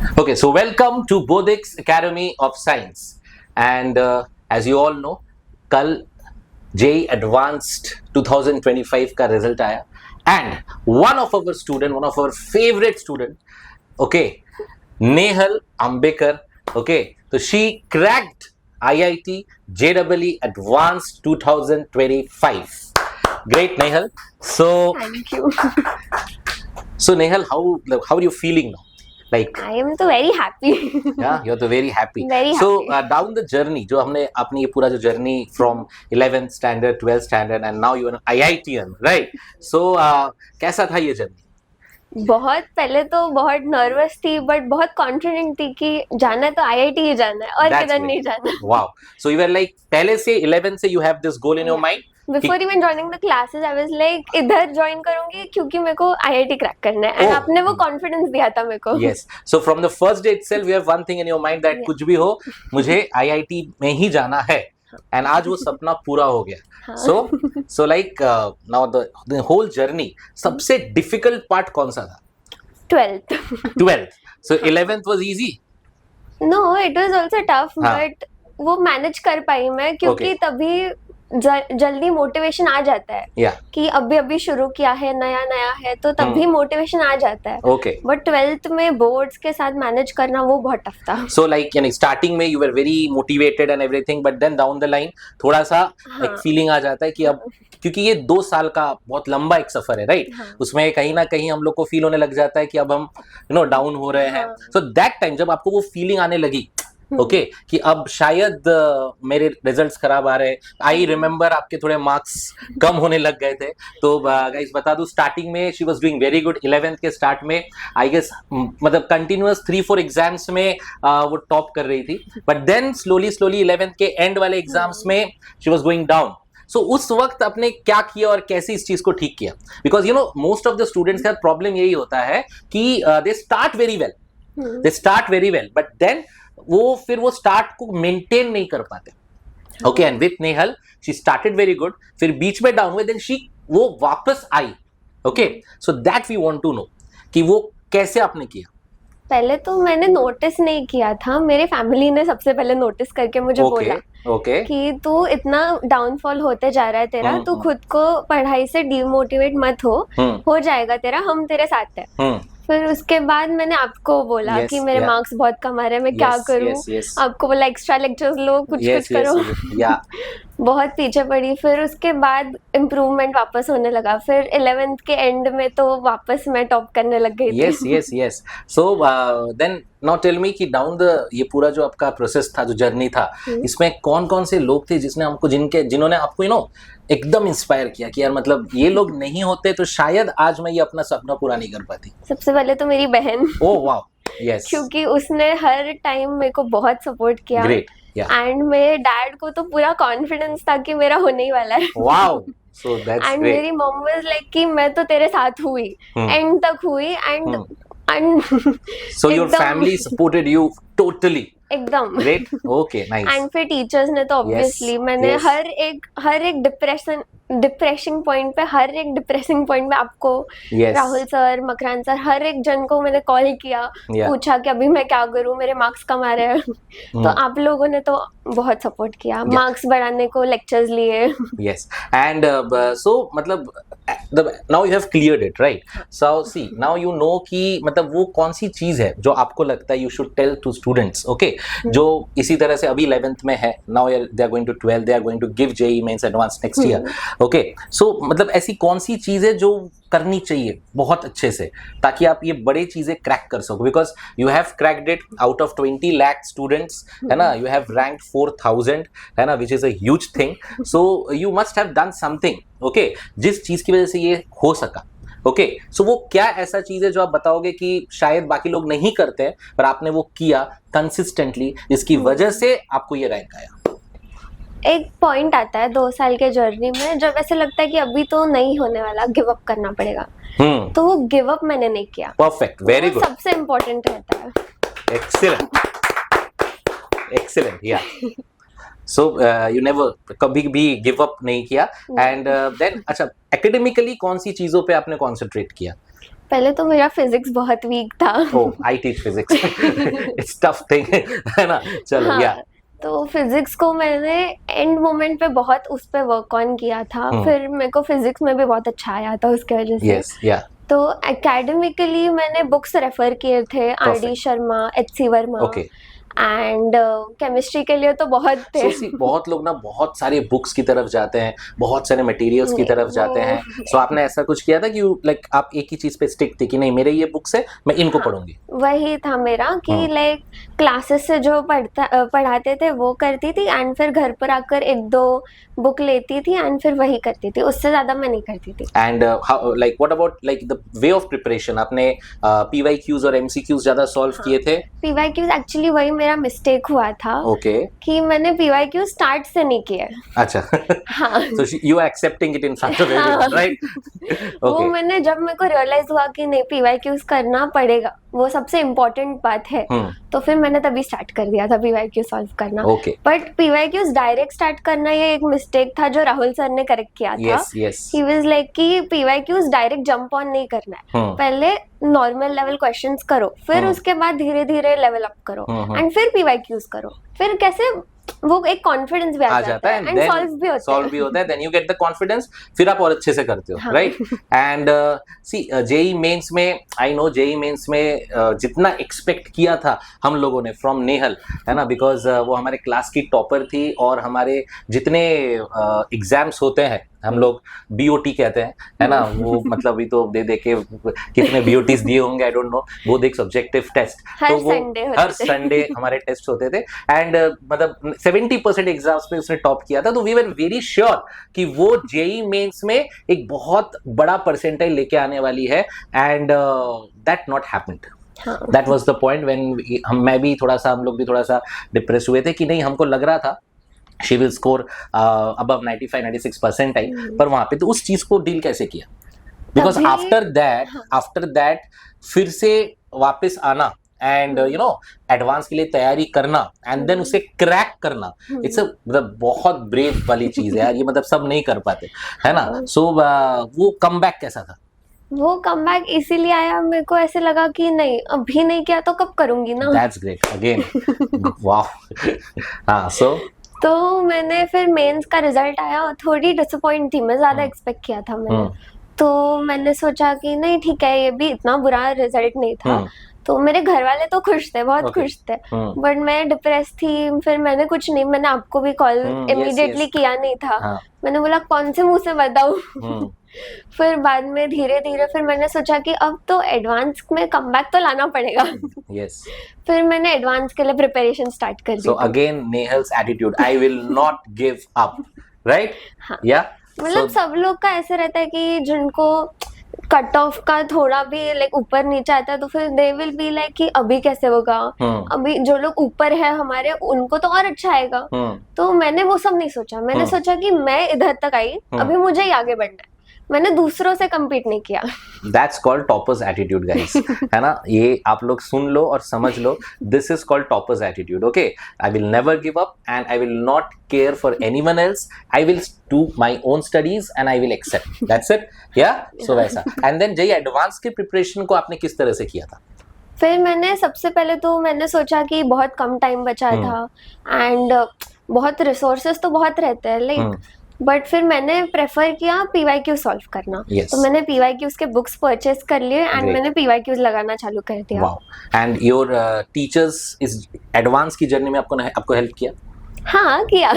Okay, so welcome to Bodhik's Academy of Science. And as you all know, कल JEE Advanced 2025 का result आया and one of our favorite student, okay, Nehal Ambekar, okay, so she cracked IIT JEE Advanced 2025. Great, Nehal. So Thank you. so Nehal, how are you feeling now? Like I am तो very happy. yeah, you're तो very happy. Very So happy. down the journey, जो हमने अपनी ये पूरा जो journey from 11th standard, 12th standard and now you're an IITian, right? So कैसा था ये journey? बहुत पहले तो बहुत नर्वस थी बट बहुत कॉन्फिडेंट थी कि जाना है तो आईआईटी ही जाना है और That's किधर great. नहीं जाना. Wow. So you were like पहले से 11th से you have this goal in your Yeah. mind? Before even joining the classes, I was like इधर ज्वाइन करूंगी क्योंकि मेरे को आईआईटी क्रैक करना है. And Oh. आपने वो कॉन्फिडेंस दिया था मेरे को. Yes. So from the first day itself, you have one thing in your mind that Yeah. कुछ भी हो, मुझे IIT में ही जाना है. And आज वो सपना पूरा हो गया. हाँ. So like now the whole journey, सबसे difficult part कौन सा था? 12th. 12th. So 11th was easy. No, it was also tough, हाँ. but वो मैनेज कर पाई मैं क्योंकि Okay. तभी जल्दी मोटिवेशन आ जाता है Yeah. कि अभी अभी शुरू किया है, नया नया है, तो तभी मोटिवेशन आ जाता है. Okay. बट 12th में बोर्ड्स के साथ मैनेज करना वो बहुत टफ था. So like यानी starting में you were very motivated and everything, but then down the line थोड़ा सा हाँ. एक feeling आ जाता है कि अब क्योंकि ये 2 साल का बहुत लंबा एक सफर है, राइट? हाँ. उसमें कहीं ना कहीं हम लोग को फील होने लग जाता है कि अब हम डाउन हो रहे हैं. हाँ. सो दैट टाइम जब आपको वो फीलिंग आने लगी ओके कि अब शायद मेरे रिजल्ट्स खराब आ रहे हैं. आई रिमेम्बर आपके थोड़े मार्क्स कम होने लग गए थे. तो गाइस बता दूं स्टार्टिंग में she was doing very good. 11th के स्टार्ट में आई गेस मतलब कंटिन्यूअस 3-4 एग्जाम्स में वो टॉप कर रही थी. बट देन स्लोली 11th के एंड वाले एग्जाम्स में शी वाज गोइंग डाउन. सो उस वक्त आपने क्या किया और कैसे इस चीज को ठीक किया? Because most of the students का प्रॉब्लम यही होता है कि they start very well but then फिर वो स्टार्ट को मेंटेन नहीं कर पाते. Okay, and with Nehal she started very good, फिर बीच में डाउन हुए, देन वो वापस आई. Okay, so that we want to know कि वो कैसे आपने किया. पहले तो मैंने नोटिस नहीं किया था, मेरे फैमिली ने सबसे पहले नोटिस करके मुझे बोला ओके कि तू इतना डाउनफॉल होते जा रहा है तेरा, तू खुद को पढ़ाई से डिमोटिवेट मत हो जाएगा तेरा, हम तेरे साथ हैं. फिर उसके बाद मैंने आपको बोला Yes, कि मेरे yeah. मार्क्स बहुत कम आ रहे हैं, मैं क्या करूं. आपको बोला एक्स्ट्रा लेक्चर्स लो, कुछ करो. बहुत पीछे पड़ी. फिर उसके बाद इम्प्रूवमेंट वापस होने लगा. फिर 11th के एंड में तो वापस मैं टॉप करने लग गई थी. Yes. So then now tell me कि डाउन द ये पूरा जो आपका प्रोसेस था, जो जर्नी था, इसमें कौन कौन से लोग थे जिन्होंने आपको एकदम इंस्पायर किया कि यार मतलब ये लोग नहीं होते तो शायद आज मैं ये अपना सपना पूरा नहीं कर पाती? सबसे पहले तो मेरी बहन. Oh wow, yes. क्योंकि उसने हर टाइम मेरे को बहुत सपोर्ट किया. ग्रेट. एंड मेरे डैड को तो पूरा कॉन्फिडेंस था कि मेरा होने ही वाला है. Wow, so that's and great. मेरी मॉम वाज लाइक कि मैं तो तेरे साथ हुई, एंड तक हुई. And so your family supported you totally. एकदम. ग्रेट. Okay, nice. एंड फिर टीचर्स ने तो ऑब्वियसली मैंने हर एक डिप्रेसिंग पॉइंट पे आपको, राहुल सर, मकरान सर, हर एक जन को मैंने कॉल किया, पूछा कि अभी मैं क्या करूं, मेरे मार्क्स कम आ रहे हैं. तो आप लोगों ने तो बहुत सपोर्ट किया, मार्क्स बढ़ाने को लेक्चर्स लिए. यस. एंड सो मतलब now you have cleared it, right? So see now you know कि मतलब वो कौन सी चीज है जो आपको लगता है you should tell to students, okay, जो इसी तरह से अभी 11th में है, now they are going to 12th, they are going to give JEE mains advance next year. Okay, so मतलब ऐसी कौन सी चीज है जो करनी चाहिए बहुत अच्छे से ताकि आप ये बड़ी चीजें क्रैक कर सको? Because you have cracked it out of 20 lakh students, है ना? यू हैव रैंक्ड 4000, है ना, which is a huge thing. So you must have done something, okay, जिस चीज की वजह से ये हो सका. ओके, सो वो क्या ऐसा चीज है जो आप बताओगे कि शायद बाकी लोग नहीं करते हैं पर आपने वो किया कंसिस्टेंटली, जिसकी वजह से आपको ये रैंक आया? एक पॉइंट आता है 2 साल के जर्नी में जब ऐसे लगता है कि अभी तो नहीं होने वाला, गिव अप करना पड़ेगा. तो वो गिव अप मैंने नहीं किया. Perfect, very good. सबसे इम्पोर्टेंट रहता है. एक्सीलेंट. या सो यू नेवर कभी भी गिव अप नहीं किया. एंड देन अच्छा, एकेडमिकली कौन सी चीजों पे आपने कॉन्सेंट्रेट किया? पहले तो मेरा फिजिक्स बहुत वीक था। Oh I teach physics, it's tough thing है ना। चलो हाँ, या तो फिजिक्स को मैंने एंड मोमेंट पे बहुत उस पे वर्क ऑन किया था। फिर मेरे को फिजिक्स में भी बहुत अच्छा आया था उसके वजह से। यस या तो एकेडमिकली मैंने बुक्स रेफर किए थे, R D. Sharma, H C. Verma, okay. And chemistry के लिए तो बहुत थे। बहुत लोग ना बहुत सारे बुक्स की तरफ जाते हैं, बहुत सारे मटेरियल्स की तरफ जाते हैं। सो आपने ऐसा कुछ किया था कि लाइक आप एक ही चीज पे स्टिक थी कि नहीं मेरे ये बुक्स है मैं इनको पढ़ूंगी? वही था मेरा कि लाइक क्लासेस से जो पढ़ाते थे वो करती थी, एंड फिर घर पर आकर एक दो बुक लेती थी एंड फिर वही करती थी, उससे ज्यादा मैं नहीं करती थी। And like what about like the way of preparation? आपने पीवाईक्यूज और एमसीक्यूज ज्यादा सॉल्व किए थे? पीवाईक्यूज एक्चुअली वही मेरा मिस्टेक हुआ था। ओके कि मैंने पीवाईक्यू स्टार्ट से नहीं किया। अच्छा हाँ so you are accepting it in front of everyone, right? वो Okay. मैंने जब मेरे को रियलाइज हुआ कि नहीं पीवाईक्यूज करना पड़ेगा, वो सबसे इम्पोर्टेंट बात है, तो फिर मैंने तभी स्टार्ट कर दिया था पीवाईक्यू सॉल्व करना। Okay. But PYQs direct start करना ये एक मिस्टेक था जो राहुल सर ने करेक्ट किया था। Yes, yes. He was like कि पीवाईक्यूज डायरेक्ट जंप ऑन नहीं करना है, पहले नॉर्मल लेवल क्वेश्चंस करो, फिर उसके बाद धीरे धीरे लेवल अप करो एंड फिर पीवाईक्यूज करो। फिर कैसे वो एक कॉन्फिडेंस भी आ जाता है एंड सॉल्व भी होता है, then you get the confidence, फिर आप और अच्छे से करते हो, right? And see JEE Mains में, आई नो जेई मेंस में जितना एक्सपेक्ट किया था हम लोगों ने फ्रॉम नेहल, है ना, बिकॉज वो हमारे क्लास की टॉपर थी और हमारे जितने एग्जाम्स होते हैं हम लोग बीओटी कहते हैं, है ना, वो मतलब भी तो दे के कितने बीओटीज दिए होंगे आई डोंट नो, वो देख सब्जेक्टिव टेस्ट, तो वो हर संडे हमारे टेस्ट होते थे एंड मतलब 70% एग्जाम्स में उसने टॉप किया था। तो वी वर वेरी श्योर कि वो जेई मेंस में एक बहुत बड़ा परसेंटाइल लेके आने वाली है and that not happened. That was the point when मैं भी थोड़ा सा, हम लोग भी थोड़ा सा डिप्रेस हुए थे कि नहीं, हमको लग रहा था she will score above 95-96% आई, पर वहां पे तो उस चीज को डील कैसे किया? बिकॉज आफ्टर दैट फिर से वापस आना एंड यू नो एडवांस के लिए तैयारी करना एंड देन उसे क्रैक करना, इट्स अ मतलब बहुत ब्रेव वाली चीज है यार, ये मतलब सब नहीं कर पाते, है ना। सो वो कमबैक कैसा था? वो कमबैक इसीलिए आया, मेरे को ऐसे लगा कि नहीं अभी नहीं किया तो कब करूंगी ना। दैट्स ग्रेट अगेन, वाह। हाँ सो तो मैंने फिर मेंस का रिजल्ट आया और थोड़ी डिसअपॉइंट थी मैं, ज्यादा एक्सपेक्ट किया था मैंने, तो मैंने सोचा कि नहीं ठीक है ये भी इतना बुरा रिजल्ट नहीं था। तो मेरे घर वाले तो खुश थे, बहुत खुश थे, बट मैं डिप्रेस थी। फिर मैंने कुछ नहीं, मैंने आपको भी कॉल इमीडिएटली किया नहीं था, मैंने बोला कौन से मुंह से बताऊं। फिर बाद में धीरे धीरे फिर मैंने सोचा कि अब तो एडवांस में कमबैक तो लाना पड़ेगा। यस फिर मैंने एडवांस के लिए प्रिपरेशन स्टार्ट कर दी। So again Nehal's attitude, I will not give up, right? या मतलब सब लोग का ऐसे रहता है कि जिनको कट ऑफ का थोड़ा भी लाइक ऊपर नीचे आता है तो फिर दे विल बी लाइक कि अभी कैसे होगा, अभी जो लोग ऊपर है हमारे उनको तो और अच्छा आएगा। तो मैंने वो सब नहीं सोचा, मैंने सोचा कि मैं इधर तक आई, अभी मुझे ही आगे बढ़ना है, मैंने दूसरों से compete नहीं किया। That's called toppers attitude, guys. है ना, ये आप लोग सुन लो और समझ लो, this is called toppers attitude. Okay, I will never give up and I will not care for anyone else. I will do my own studies and I will accept. That's it. Yeah. So वैसा. And then JEE advance के preparation को आपने किस तरह से किया था? फिर मैंने सबसे पहले तो मैंने सोचा कि बहुत कम टाइम बचा था एंड बहुत रिसोर्सेस तो बहुत रहते हैं लाइक, बट फिर मैंने प्रेफर किया पीवाईक्यू सॉल्व करना। तो मैंने पीवाईक्यूज के बुक्स परचेस कर लिए एंड मैंने पीवाईक्यूज लगाना चालू कर दिया। वाओ। एंड योर टीचर्स इस एडवांस की जर्नी में आपको हेल्प किया? हाँ किया।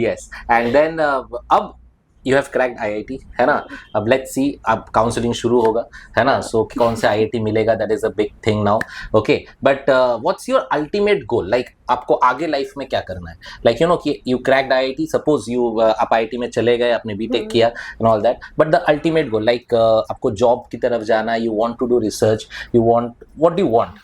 यस एंड देन अब यू हैव क्रैक्ड आईआईटी, है ना, अब लेट्स सी, अब काउंसलिंग शुरू होगा, है ना, सो कौन से आईआईटी मिलेगा, that is a big thing now. Okay, but what's your ultimate goal, like आपको आगे लाइफ में क्या करना है? लाइक यू नो कि you cracked IIT, suppose you आप आईआईटी में चले गए, आपने बीटेक किया and all that, but the ultimate goal, like आपको जॉब की तरफ जाना, you want to do research, you want, what do you want?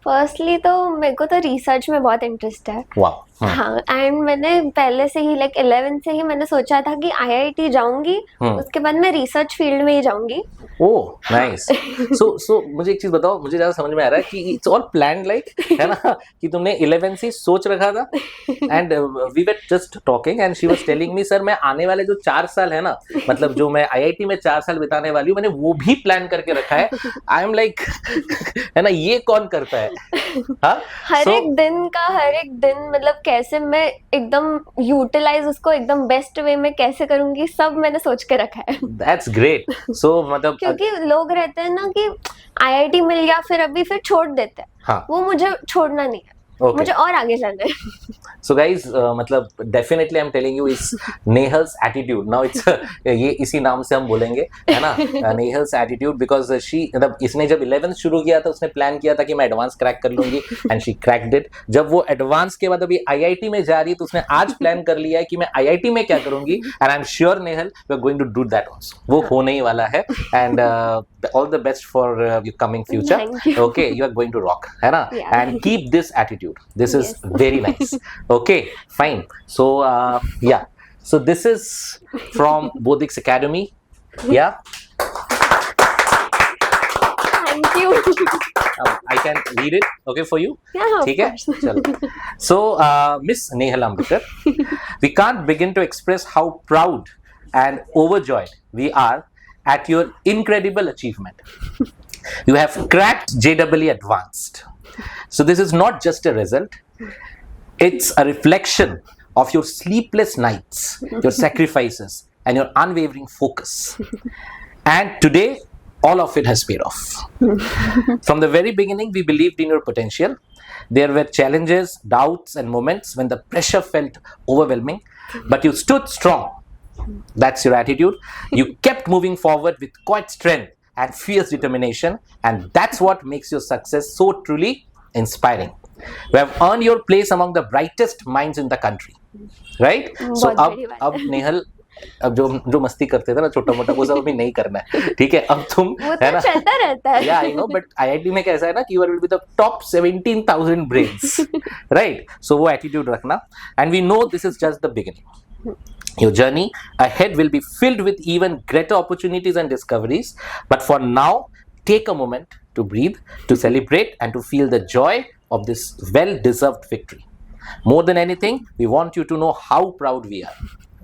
Firstly तो मेरे को तो रिसर्च में बहुत इंटरेस्ट है। वाह। हाँ, एंड मैंने पहले से ही लाइक 11 से ही मैंने सोचा था कि आईआईटी जाऊंगी, उसके बाद मैं रिसर्च फील्ड में ही जाऊंगी। Oh nice. सो मुझे एक चीज बताओ, मुझे ज्यादा समझ में आ रहा है कि इट्स ऑल प्लान्ड, लाइक है ना, कि तुमने 11 से सोच रखा था and we were just talking and she was telling me sir मैं आने वाले जो 4 साल है ना, मतलब जो मैं आईआईटी में 4 साल बिताने वाली हूँ, मैंने वो भी प्लान करके रखा है। आई एम लाइक है ना, ये कौन करता है? हाँ, हर एक दिन मतलब कैसे मैं एकदम यूटिलाइज उसको एकदम बेस्ट वे में कैसे करूंगी, सब मैंने सोच के रखा है। That's great. सो मतलब क्योंकि लोग रहते हैं ना कि आईआईटी मिल गया फिर अभी फिर छोड़ देते हैं। हाँ, वो मुझे छोड़ना नहीं है। Okay. मुझे और आगे जाना है। So guys, मतलब definitely I'm telling you is Nehal's attitude. Now it's ये इसी नाम से हम बोलेंगे, है ना, Nehal's attitude, because she मतलब इसने जब 11th शुरू किया था उसने प्लान किया था कि मैं एडवांस क्रैक कर लूंगी and she cracked it. जब वो एडवांस के बाद अभी आईआईटी में जा रही है तो उसने आज प्लान कर लिया है कि मैं आईआईटी में क्या करूंगी, and I'm sure Nehal we are going to do that also. वो होने ही वाला है and all the best for your coming future. Thank you. Okay, you are going to rock, है ना, Yeah. and keep this attitude. This is Yes. very nice. Okay, fine. So yeah, so this is from Bodhik's Academy. Yeah, Thank you. I can read it. Okay for you? Yeah, of ठीक है, course. चलो. So Miss Nehal Ambekar, we can't begin to express how proud and overjoyed we are at your incredible achievement. You have cracked JEE Advanced. So this is not just a result, it's a reflection of your sleepless nights, your sacrifices, and your unwavering focus. And today, all of it has paid off. From the very beginning, we believed in your potential. There were challenges, doubts, and moments when the pressure felt overwhelming, but you stood strong. That's your attitude. You kept moving forward with quite strength and fierce determination, and that's what makes your success so truly inspiring. You have earned your place among the brightest minds in the country, right? So अब नेहल, अब जो मस्ती करते थे ना छोटा मोटा, वो सब अभी नहीं करना है, ठीक है? अब तुम वो है तो ना, चलता रहता है। Yeah, I know, but IIT में कैसा है ना कि you will be the top 17,000 brains, right? So वो attitude रखना, and we know this is just the beginning. Your journey ahead will be filled with even greater opportunities and discoveries. But for now, take a moment to breathe, to celebrate, and to feel the joy of this well-deserved victory. More than anything, we want you to know how proud we are.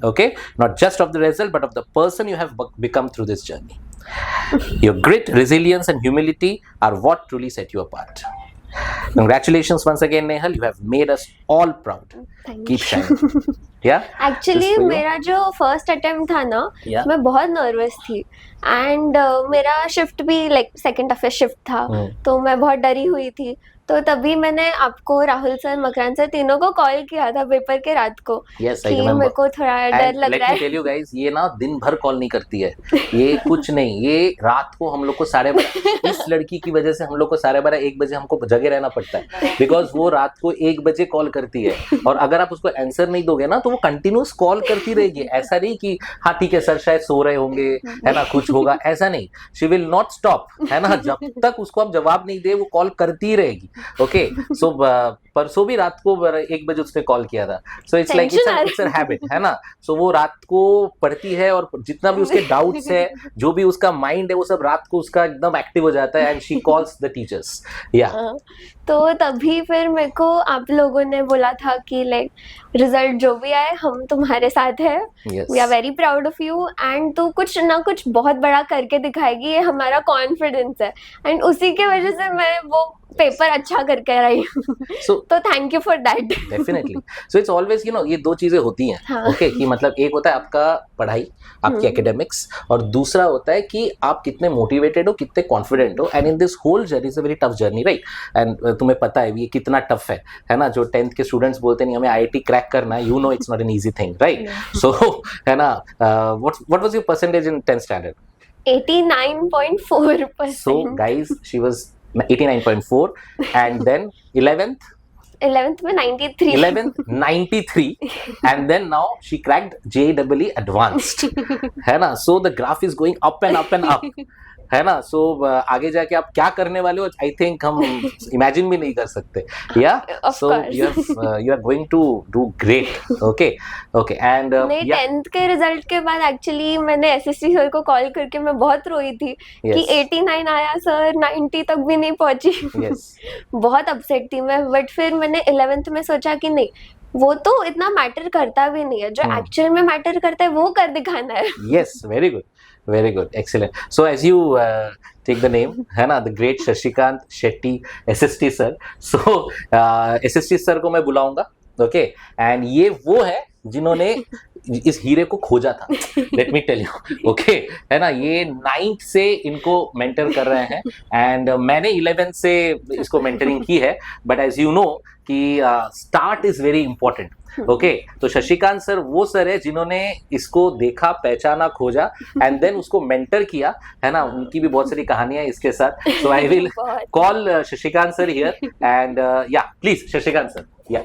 Okay? Not just of the result, but of the person you have become through this journey. Your grit, resilience, and humility are what truly set you apart. Congratulations once again, Nehal. You have made us all proud. Thank Keep you. shining. Yeah? Actually Just for you. मेरा जो first attempt था ना, Yeah. मैं बहुत nervous थी and मेरा shift भी like second toughest shift था, तो मैं बहुत डरी हुई थी। तो तभी मैंने आपको, राहुल सर, मकरान सर, तीनों को कॉल किया था पेपर के रात को। Yes, I कि remember. मेरे को थोड़ा डर And लग let रहा me है। tell you guys, ये ना दिन भर कॉल नहीं करती है, ये कुछ नहीं, ये रात को हम लोग को 12:30, इस लड़की की वजह से हम लोग को 12:30 1 बजे हमको जगे रहना पड़ता है, बिकॉज वो रात को 1 बजे कॉल करती है, और अगर आप उसको आंसर नहीं दोगे ना तो वो कंटिन्यूस कॉल करती रहेगी। ऐसा नहीं कि हाँ ठीक है सर शायद सो रहे होंगे, है ना, कुछ होगा, ऐसा नहीं। शी विल नॉट स्टॉप, है ना, जब तक उसको आप जवाब नहीं दे वो कॉल करती रहेगी। ओके, सो परसों भी रात को 1 बजे उसने कॉल किया था। So it's like it's a habit, है ना। सो वो रात को पढ़ती है और जितना भी उसके डाउट्स है, जो भी उसका माइंड है, वो सब रात को उसका एकदम एक्टिव हो जाता है, and she calls the teachers. या तो तभी फिर मेरे को आप लोगों ने बोला था कि लाइक रिजल्ट जो भी आए हम तुम्हारे साथ है, we are very proud of you, and तू कुछ ना कुछ बहुत बड़ा करके दिखाएगी, ये हमारा कॉन्फिडेंस है। एंड उसी के वजह से मैं वो पेपर अच्छा करके आई हूँ। तो thank you for that. Definitely. So it's always ये 2 चीजें होती हैं। हाँ। ओके, कि मतलब एक होता है आपका पढ़ाई, आपकी एकेडमिक्स, और दूसरा होता है कि आप कितने मोटिवेटेड हो, कितने कॉन्फिडेंट हो। And in this whole journey is a very tough journey, right? And तुम्हें पता है ये कितना टफ है ना। जो 10th के स्टूडेंट्स बोलते नहीं हमें आईआईटी क्रैक करना है, you know it's not an easy thing, right? So है ना, what was your percentage in 10th standard? 89.4%. So guys, she was 89.4, and then 11th 11th में 93. 11th 93, and then now she cracked JEE Advanced, है ना. So the graph is going up and up and up. है ना. सो आगे जाके आप क्या करने वाले हो, आई थिंक हम इमेजिन भी नहीं कर सकते. या Of so course. You are going to do great. Okay okay. And नहीं, 10th के रिजल्ट के बाद एक्चुअली मैंने एसएससी सर को कॉल करके मैं बहुत रोई थी कि 89 आया सर, 90 तक भी नहीं पहुंची. बहुत अपसेट थी मैं. बट फिर मैंने 11th में सोचा कि नहीं, वो तो इतना मैटर करता भी नहीं है, जो एक्चुअल में मैटर करता है वो कर दिखाना है. Yes, very good, excellent. So as you take the name, है ना, the great Shashikant Shetty SST sir. So SST sir को मैं बुलाऊंगा, ओके. एंड ये वो है जिन्होंने इस हीरे को खोजा था. Let me tell you, okay, है ना. ये 9th से इनको मेंटर कर रहे हैं एंड मैंने 11th से इसको मेंटरिंग की है. बट एज यू नो कि start is very important. Okay, तो शशिकांत सर वो सर है जिन्होंने इसको देखा, पहचाना, खोजा एंड देन उसको मेंटर किया, है ना. उनकी भी बहुत सारी कहानियां इसके साथ. So I will call Shashikant sir here and yeah please Shashikant sir. या